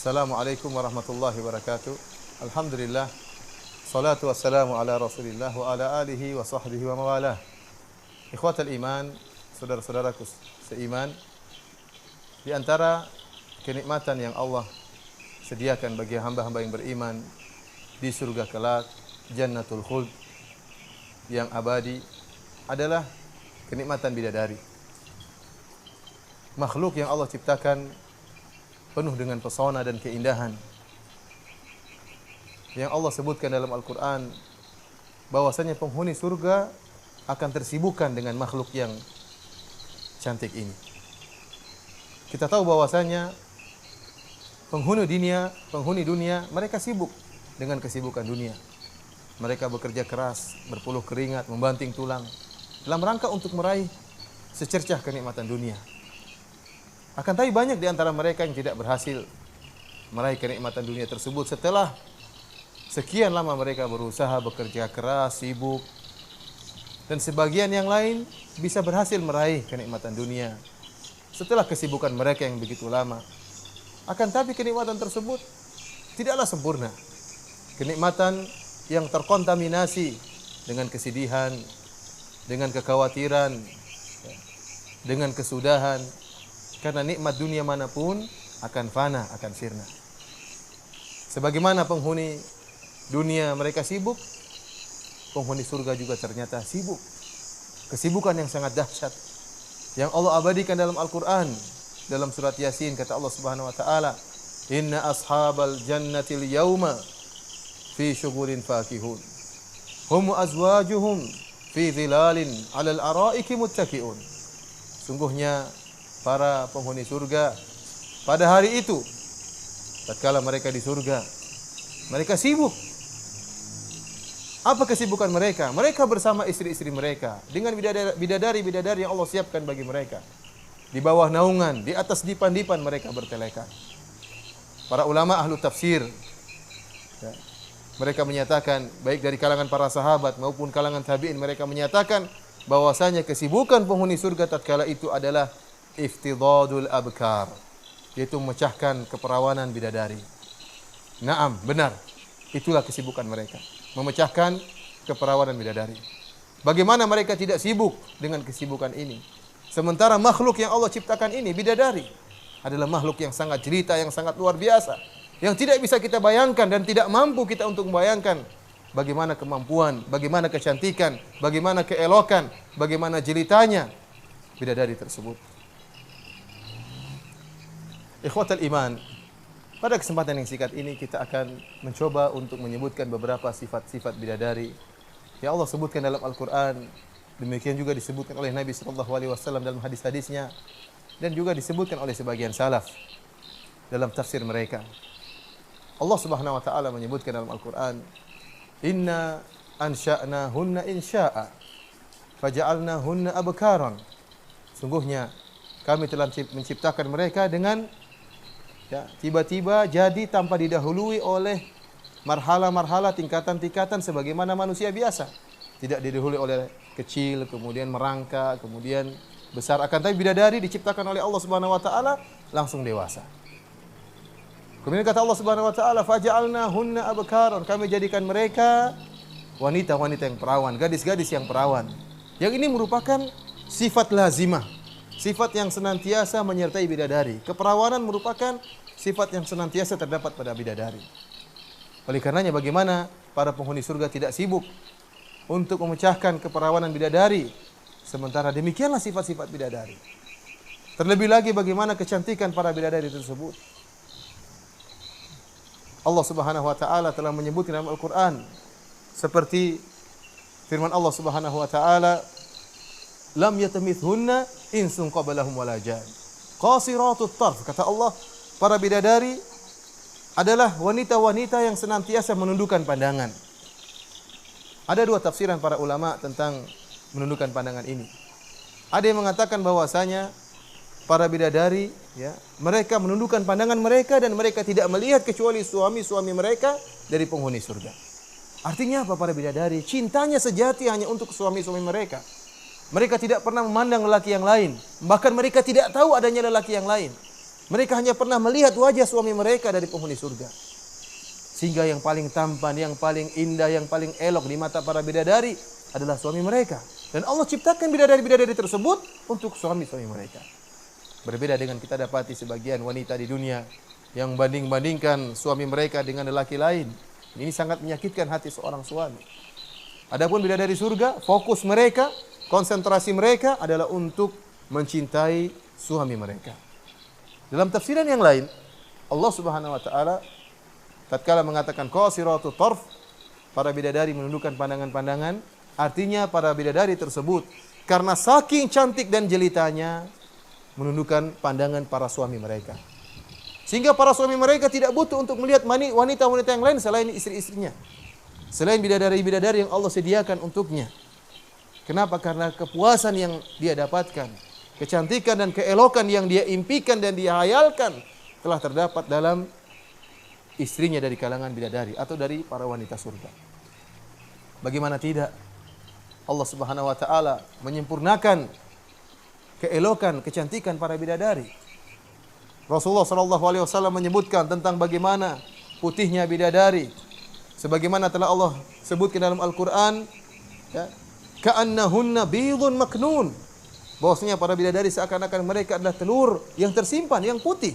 Assalamualaikum warahmatullahi wabarakatuh. Alhamdulillah. Salatu wassalamu ala Rasulillah wa ala alihi wa sahbihi wa mawalah. Ikhwatal iman, saudara-saudaraku seiman, di antara kenikmatan yang Allah sediakan bagi hamba-hamba yang beriman di surga kelak, Jannatul Khuld yang abadi, adalah kenikmatan bidadari. Makhluk yang Allah ciptakan penuh dengan pesona dan keindahan. Yang Allah sebutkan dalam Al-Quran bahwasanya penghuni surga akan tersibukkan dengan makhluk yang cantik ini. Kita tahu bahwasanya penghuni dunia mereka sibuk dengan kesibukan dunia. Mereka bekerja keras, berpeluh keringat, membanting tulang dalam rangka untuk meraih secercah kenikmatan dunia. Akan tapi banyak di antara mereka yang tidak berhasil meraih kenikmatan dunia tersebut setelah sekian lama mereka berusaha, bekerja keras, sibuk. Dan sebagian yang lain bisa berhasil meraih kenikmatan dunia setelah kesibukan mereka yang begitu lama. Akan tapi kenikmatan tersebut tidaklah sempurna. Kenikmatan yang terkontaminasi dengan kesedihan, dengan kekhawatiran, dengan kesudahan. Karena nikmat dunia manapun akan fana, akan sirna. Sebagaimana penghuni dunia mereka sibuk, penghuni surga juga ternyata sibuk. Kesibukan yang sangat dahsyat yang Allah abadikan dalam Al-Quran. Dalam surat Yasin kata Allah Subhanahu wa taala, "Inna ashabal jannatil yauma fi syughulin fakihun. Hum azwajuhum fi dhilalin 'alal araiki muttaqiun." Sungguhnya para penghuni surga pada hari itu, tatkala mereka di surga, mereka sibuk. Apa kesibukan mereka? Mereka bersama istri-istri mereka dengan bidadari-bidadari yang Allah siapkan bagi mereka. Di bawah naungan, di atas dipan-dipan mereka bertelekan. Para ulama ahlu tafsir, mereka menyatakan, baik dari kalangan para sahabat maupun kalangan tabi'in, mereka menyatakan bahwasanya kesibukan penghuni surga tatkala itu adalah iftidadul abkar, yaitu memecahkan keperawanan bidadari. Naam, benar. Itulah kesibukan mereka, memecahkan keperawanan bidadari. Bagaimana mereka tidak sibuk dengan kesibukan ini? Sementara makhluk yang Allah ciptakan ini, bidadari, adalah makhluk yang sangat jelita, yang sangat luar biasa, yang tidak bisa kita bayangkan dan tidak mampu kita untuk membayangkan bagaimana kemampuan, bagaimana kecantikan, bagaimana keelokan, bagaimana jelitanya bidadari tersebut. Ikhwatal iman, pada kesempatan yang singkat ini kita akan mencoba untuk menyebutkan beberapa sifat-sifat bidadari yang Allah sebutkan dalam Al-Quran. Demikian juga disebutkan oleh Nabi SAW dalam hadis-hadisnya, dan juga disebutkan oleh sebagian salaf dalam tafsir mereka. Allah Subhanahu wa taala menyebutkan dalam Al-Quran, "Inna ansha'nahunna insya'a faja'alnahunna abkaran." Sungguhnya kami telah menciptakan mereka dengan tiba-tiba jadi tanpa didahului oleh marhala-marhala, tingkatan-tingkatan sebagaimana manusia biasa. Tidak didahului oleh kecil, kemudian merangkak, kemudian besar. Akan tapi bidadari diciptakan oleh Allah Subhanahu wa taala langsung dewasa. Kemudian kata Allah Subhanahu wa taala, "Faja'alnahunna abkaran." Kami jadikan mereka wanita-wanita yang perawan, gadis-gadis yang perawan. Yang ini merupakan sifat lazimah, sifat yang senantiasa menyertai bidadari. Keperawanan merupakan sifat yang senantiasa terdapat pada bidadari. Oleh karenanya bagaimana para penghuni surga tidak sibuk untuk memecahkan keperawanan bidadari, sementara demikianlah sifat-sifat bidadari. Terlebih lagi bagaimana kecantikan para bidadari tersebut. Allah Subhanahu wa taala telah menyebutkan dalam Al-Quran seperti firman Allah Subhanahu wa taala, "Lam yatamithunna insun qablahum wala jan. Qasiratut tarf." Kata Allah, para bidadari adalah wanita-wanita yang senantiasa menundukkan pandangan. Ada dua tafsiran para ulama tentang menundukkan pandangan ini. Ada yang mengatakan bahwasanya para bidadari, mereka menundukkan pandangan mereka dan mereka tidak melihat kecuali suami-suami mereka dari penghuni surga. Artinya apa para bidadari? Cintanya sejati hanya untuk suami-suami mereka. Mereka tidak pernah memandang lelaki yang lain. Bahkan mereka tidak tahu adanya lelaki yang lain. Mereka hanya pernah melihat wajah suami mereka dari penghuni surga. Sehingga yang paling tampan, yang paling indah, yang paling elok di mata para bidadari adalah suami mereka. Dan Allah ciptakan bidadari-bidadari tersebut untuk suami-suami mereka. Berbeda dengan kita dapati sebagian wanita di dunia yang banding-bandingkan suami mereka dengan lelaki lain. Ini sangat menyakitkan hati seorang suami. Adapun bidadari surga, fokus mereka, konsentrasi mereka adalah untuk mencintai suami mereka. Dalam tafsiran yang lain, Allah Subhanahu wa taala tatkala mengatakan qasiratu tarf, para bidadari menundukkan pandangan-pandangan, artinya para bidadari tersebut karena saking cantik dan jelitanya menundukkan pandangan para suami mereka. Sehingga para suami mereka tidak butuh untuk melihat wanita-wanita yang lain selain istri-istrinya. Selain bidadari-bidadari yang Allah sediakan untuknya. Kenapa? Karena kepuasan yang dia dapatkan, kecantikan dan keelokan yang dia impikan dan dia hayalkan telah terdapat dalam istrinya dari kalangan bidadari atau dari para wanita surga. Bagaimana tidak? Allah Subhanahu wa taala menyempurnakan keelokan, kecantikan para bidadari. Rasulullah sallallahu alaihi wasallam menyebutkan tentang bagaimana putihnya bidadari. Sebagaimana telah Allah sebutkan dalam Al-Qur'an, ya, ka'annahunna bidhun maknun. Bahwasanya para bidadari seakan-akan mereka adalah telur yang tersimpan, yang putih.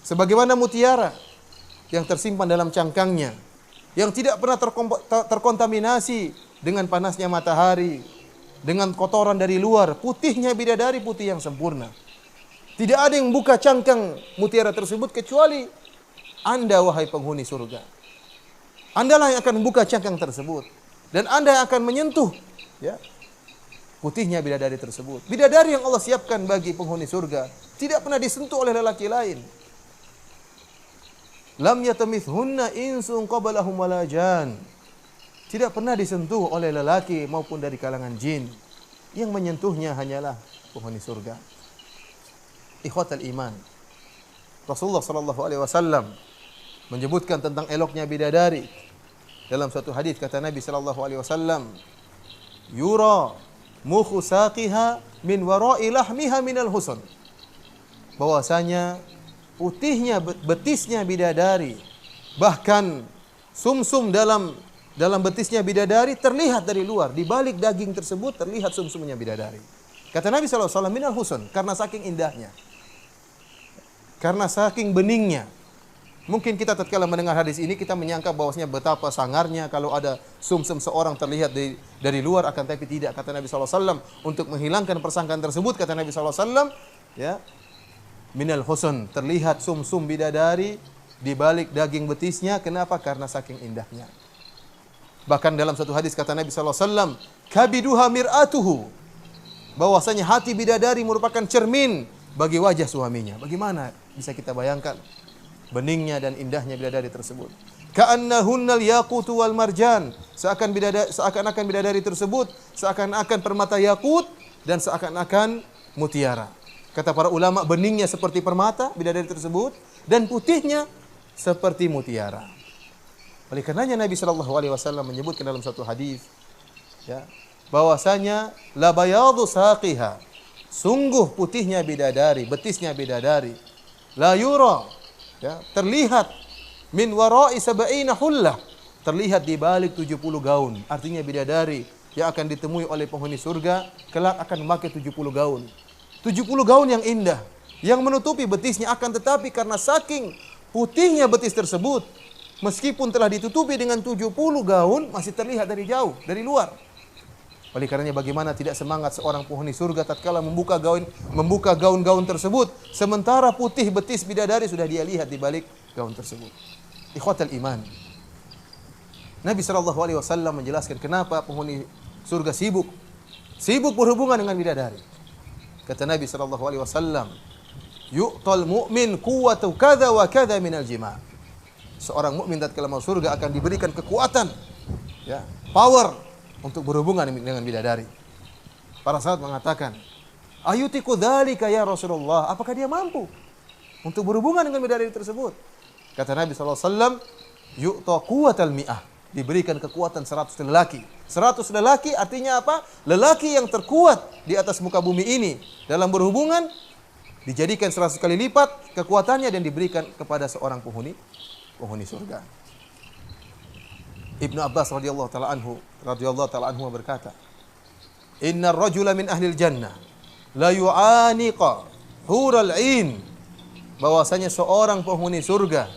Sebagaimana mutiara yang tersimpan dalam cangkangnya, yang tidak pernah terkontaminasi dengan panasnya matahari, dengan kotoran dari luar. Putihnya bidadari putih yang sempurna. Tidak ada yang buka cangkang mutiara tersebut kecuali Anda, wahai penghuni surga. Andalah yang akan membuka cangkang tersebut. Dan Anda yang akan menyentuh, ya, putihnya bidadari tersebut. Bidadari yang Allah siapkan bagi penghuni surga tidak pernah disentuh oleh lelaki lain. Lam yatamithunna insun qablahum wala jan. Tidak pernah disentuh oleh lelaki maupun dari kalangan jin. Yang menyentuhnya hanyalah penghuni surga. Ikhwatal iman. Rasulullah sallallahu alaihi wasallam menyebutkan tentang eloknya bidadari. Dalam suatu hadis kata Nabi sallallahu alaihi wasallam, "Yura mukhu saqiha min wara'i lahmiha minal husn." Bahwasanya putihnya betisnya bidadari, bahkan sumsum dalam betisnya bidadari terlihat dari luar, di balik daging tersebut terlihat sumsumnya bidadari. Kata Nabi sallallahu alaihi wasallam, minal husn, karena saking indahnya. Karena saking beningnya. Mungkin kita tatkala mendengar hadis ini kita menyangka bahwasanya betapa sangarnya kalau ada sumsum seorang terlihat dari luar, akan tapi tidak. Kata Nabi sallallahu alaihi wasallam, untuk menghilangkan persangkaan tersebut kata Nabi sallallahu alaihi wasallam, ya, minal husn, terlihat sumsum bidadari di balik daging betisnya. Kenapa? Karena saking indahnya. Bahkan dalam satu hadis kata Nabi sallallahu alaihi wasallam, kabiduha mir'atuhu, bahwasanya hati bidadari merupakan cermin bagi wajah suaminya. Bagaimana bisa kita bayangkan beningnya dan indahnya bidadari tersebut? Ka'annahunnal yaqutu wal marjan, seakan-akan bidadari tersebut seakan-akan permata yakut dan seakan-akan mutiara. Kata para ulama, beningnya seperti permata bidadari tersebut dan putihnya seperti mutiara. Oleh karenanya Nabi sallallahu alaihi wasallam menyebutkan dalam satu hadis, ya, bahwasanya la bayadu saqiha, sungguh putihnya bidadari, betisnya bidadari, la yura, ya, terlihat min wara'i sab'ina hullah, terlihat di balik 70 gaun. Artinya bidadari yang akan ditemui oleh penghuni surga kelak akan memakai 70 gaun. 70 gaun yang indah yang menutupi betisnya, akan tetapi karena saking putihnya betis tersebut, meskipun telah ditutupi dengan 70 gaun masih terlihat dari jauh, dari luar. Oleh karenanya bagaimana tidak semangat seorang penghuni surga tatkala membuka gaun-gaun tersebut, sementara putih betis bidadari sudah dia lihat di balik gaun tersebut. Ikhwatal iman. Nabi sallallahu alaihi wasallam menjelaskan kenapa penghuni surga sibuk berhubungan dengan bidadari. Kata Nabi sallallahu alaihi wasallam, yu'tal mu'min quwwatu kadza wa kadza minal jima'. Seorang mukmin tatkala masuk surga akan diberikan kekuatan, ya, power untuk berhubungan dengan bidadari. Para sahabat mengatakan, ayutiku dzalika ya Rasulullah, apakah dia mampu untuk berhubungan dengan bidadari tersebut? Kata Nabi sallallahu alaihi wasallam, yu'ta quwwatal mi'ah, diberikan kekuatan 100 lelaki. 100 lelaki artinya apa? Lelaki yang terkuat di atas muka bumi ini dalam berhubungan dijadikan 100 kali lipat kekuatannya dan diberikan kepada seorang penghuni surga. Ibnu Abbas radhiyallahu taala anhu berkata, "Innar rajula min ahlil jannah la yu'aniqa hurul 'ain." Bahwasanya seorang penghuni surga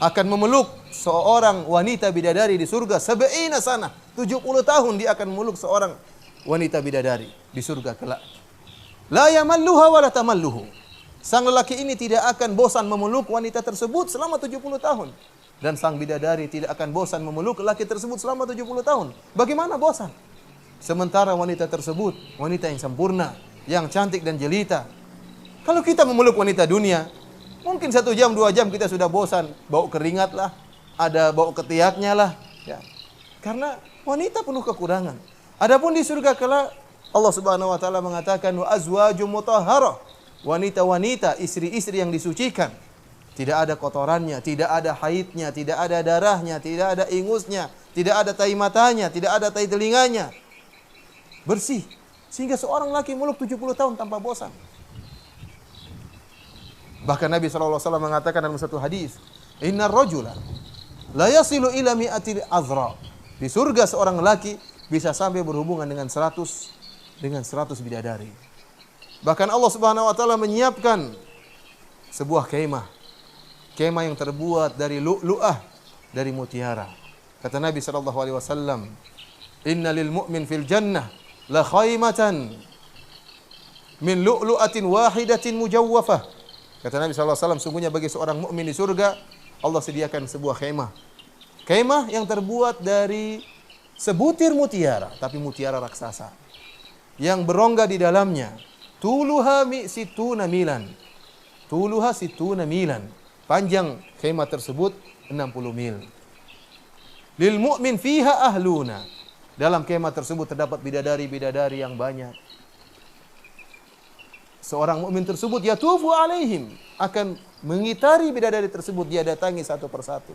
akan memeluk seorang wanita bidadari di surga 70 sana, 70 tahun dia akan memeluk seorang wanita bidadari di surga kelak. La yamalluha wa la tamalluhu. Sang lelaki ini tidak akan bosan memeluk wanita tersebut selama 70 tahun. Dan sang bidadari tidak akan bosan memeluk lelaki tersebut selama 70 tahun. Bagaimana bosan? Sementara wanita tersebut, wanita yang sempurna, yang cantik dan jelita. Kalau kita memeluk wanita dunia, mungkin 1 jam, 2 jam kita sudah bosan. Bau keringat lah, ada bau ketiaknya lah. Ya. Karena wanita penuh kekurangan. Adapun di surga kelak, Allah Subhanahu wa taala mengatakan wa azwajum mutahharah. Wanita-wanita, istri-istri yang disucikan. Tidak ada kotorannya, tidak ada haidnya, tidak ada darahnya, tidak ada ingusnya, tidak ada tai matanya, tidak ada tai telinganya. Bersih. Sehingga seorang laki meluk 70 tahun tanpa bosan. Bahkan Nabi SAW mengatakan dalam satu hadis, "Innar rajula la yasilu ila mi'atil azra." Di surga seorang laki bisa sampai berhubungan dengan 100 bidadari. Bahkan Allah Subhanahu wa taala menyiapkan sebuah kemah yang terbuat dari lu'lu'ah, dari mutiara. Kata Nabi sallallahu alaihi wasallam, "Inna lil mu'min fil jannah la khaymatan min lu'lu'atin wahidatin mujawwafah." Kata Nabi sallallahu alaihi wasallam, sungguhnya bagi seorang mukmin di surga Allah sediakan sebuah kemah. Kemah yang terbuat dari sebutir mutiara, tapi mutiara raksasa. Yang berongga di dalamnya. Tuluha situna milan. Tuluha situna milan. Panjang kemah tersebut 60 mil. Lil mu'min fiha ahluna. Dalam kemah tersebut terdapat bidadari-bidadari yang banyak. Seorang mukmin tersebut yatufu alaihim, akan mengitari bidadari tersebut, dia datangi satu persatu.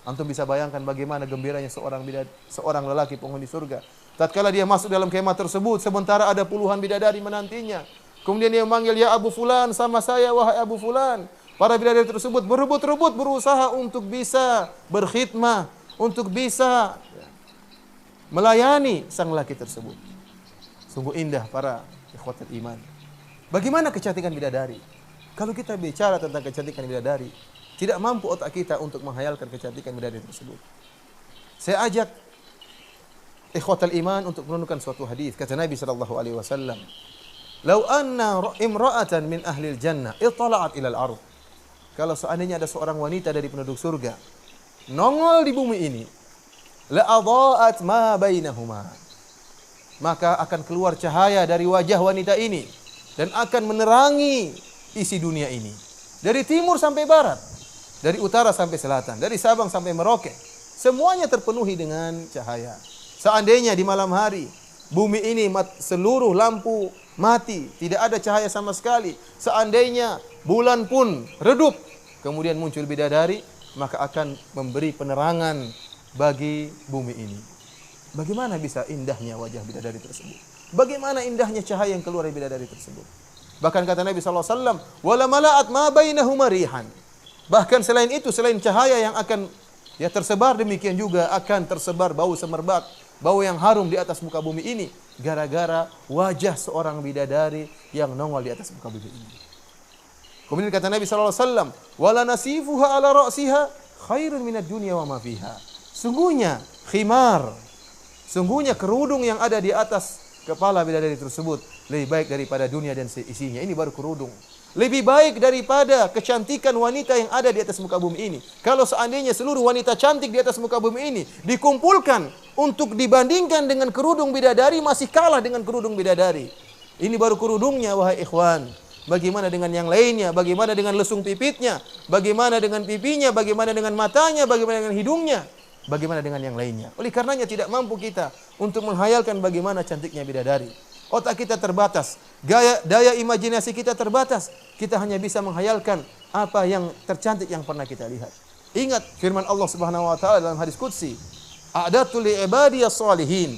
Antum bisa bayangkan bagaimana gembiranya seorang lelaki penghuni surga. Tatkala dia masuk dalam kemah tersebut, sementara ada puluhan bidadari menantinya. Kemudian dia memanggil, "Ya Abu Fulan, sama saya wahai Abu Fulan." Para bidadari tersebut berebut-rebut berusaha untuk bisa berkhidmah, untuk bisa melayani sang laki tersebut. Sungguh indah para ikhwatul iman. Bagaimana kecantikan bidadari? Kalau kita bicara tentang kecantikan bidadari, tidak mampu otak kita untuk menghayalkan kecantikan bidadari tersebut. Saya ajak ikhwatul iman untuk menunjukkan suatu hadis. Kata Nabi sallallahu alaihi wasallam, "Lau anna imra'atan min ahlil jannah ittala'at ilal ardh." Kalau seandainya ada seorang wanita dari penduduk surga nongol di bumi ini, la adha'at ma bainahuma, maka akan keluar cahaya dari wajah wanita ini dan akan menerangi isi dunia ini. Dari timur sampai barat, dari utara sampai selatan, dari Sabang sampai Merauke, semuanya terpenuhi dengan cahaya. Seandainya di malam hari bumi ini seluruh lampu mati, tidak ada cahaya sama sekali, seandainya bulan pun redup, kemudian muncul bidadari, maka akan memberi penerangan bagi bumi ini. Bagaimana bisa indahnya wajah bidadari tersebut? Bagaimana indahnya cahaya yang keluar dari bidadari tersebut? Bahkan kata Nabi sallallahu alaihi wasallam, "Wala mala'at ma bainahuma rihan." Bahkan selain itu, selain cahaya yang akan tersebar, demikian juga akan tersebar bau semerbak, bau yang harum di atas muka bumi ini, gara-gara wajah seorang bidadari yang nongol di atas muka bumi ini. Kemudian kata Nabi sallallahu alaihi wasallam, "Wala nasifuha ala ra'siha khairun minad dunya wa ma fiha." Sungguhnya khimar, sungguhnya kerudung yang ada di atas kepala bidadari tersebut lebih baik daripada dunia dan seisinya. Ini baru kerudung. Lebih baik daripada kecantikan wanita yang ada di atas muka bumi ini. Kalau seandainya seluruh wanita cantik di atas muka bumi ini dikumpulkan untuk dibandingkan dengan kerudung bidadari, masih kalah dengan kerudung bidadari. Ini baru kerudungnya, wahai ikhwan. Bagaimana dengan yang lainnya? Bagaimana dengan lesung pipitnya? Bagaimana dengan pipinya? Bagaimana dengan matanya? Bagaimana dengan hidungnya? Bagaimana dengan yang lainnya? Oleh karenanya tidak mampu kita untuk menghayalkan bagaimana cantiknya bidadari. Otak kita terbatas, daya imajinasi kita terbatas. Kita hanya bisa menghayalkan apa yang tercantik yang pernah kita lihat. Ingat firman Allah Subhanahu wa taala dalam hadis qudsi, "A'datu li ibadiyas shalihin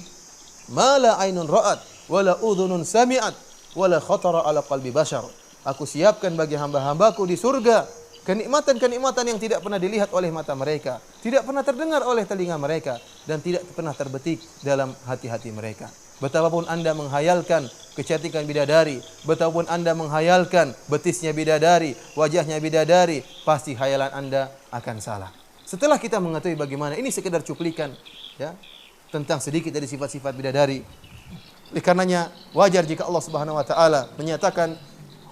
ma la ainun ra'at wa la udhunun sami'at wa la khatara ala qalbi bashar." Aku siapkan bagi hamba-hambaku di surga kenikmatan-kenikmatan yang tidak pernah dilihat oleh mata mereka, tidak pernah terdengar oleh telinga mereka, dan tidak pernah terbetik dalam hati-hati mereka. Betapapun Anda menghayalkan kecantikan bidadari, betapapun Anda menghayalkan betisnya bidadari, wajahnya bidadari, pasti hayalan Anda akan salah. Setelah kita mengetahui bagaimana, ini sekedar cuplikan ya tentang sedikit dari sifat-sifat bidadari. Oleh karenanya wajar jika Allah Subhanahu wa taala menyatakan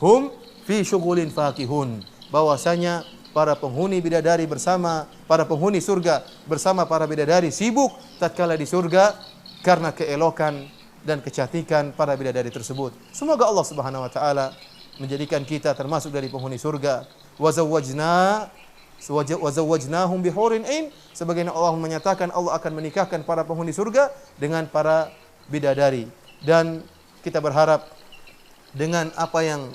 hum fi syughulin faqihun, bahwasanya para penghuni bidadari bersama para penghuni surga bersama para bidadari sibuk tatkala di surga karena keelokan dan kecantikan para bidadari tersebut. Semoga Allah Subhanahu wa taala menjadikan kita termasuk dari penghuni surga. Wa zawwajnahum bihurin ain, sebagaimana Allah menyatakan Allah akan menikahkan para penghuni surga dengan para bidadari. Dan kita berharap dengan apa yang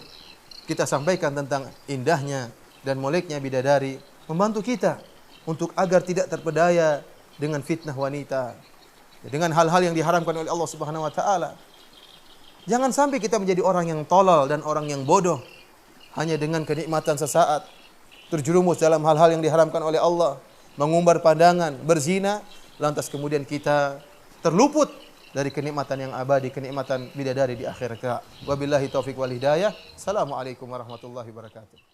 kita sampaikan tentang indahnya dan moleknya bidadari membantu kita untuk agar tidak terpedaya dengan fitnah wanita, dengan hal-hal yang diharamkan oleh Allah Subhanahu wa taala. Jangan sampai kita menjadi orang yang tolol dan orang yang bodoh hanya dengan kenikmatan sesaat, terjerumus dalam hal-hal yang diharamkan oleh Allah, mengumbar pandangan, berzina, lantas kemudian kita terluput dari kenikmatan yang abadi, kenikmatan bidadari di akhirat kelak. Wabillahi taufik wal hidayah. Assalamualaikum warahmatullahi wabarakatuh.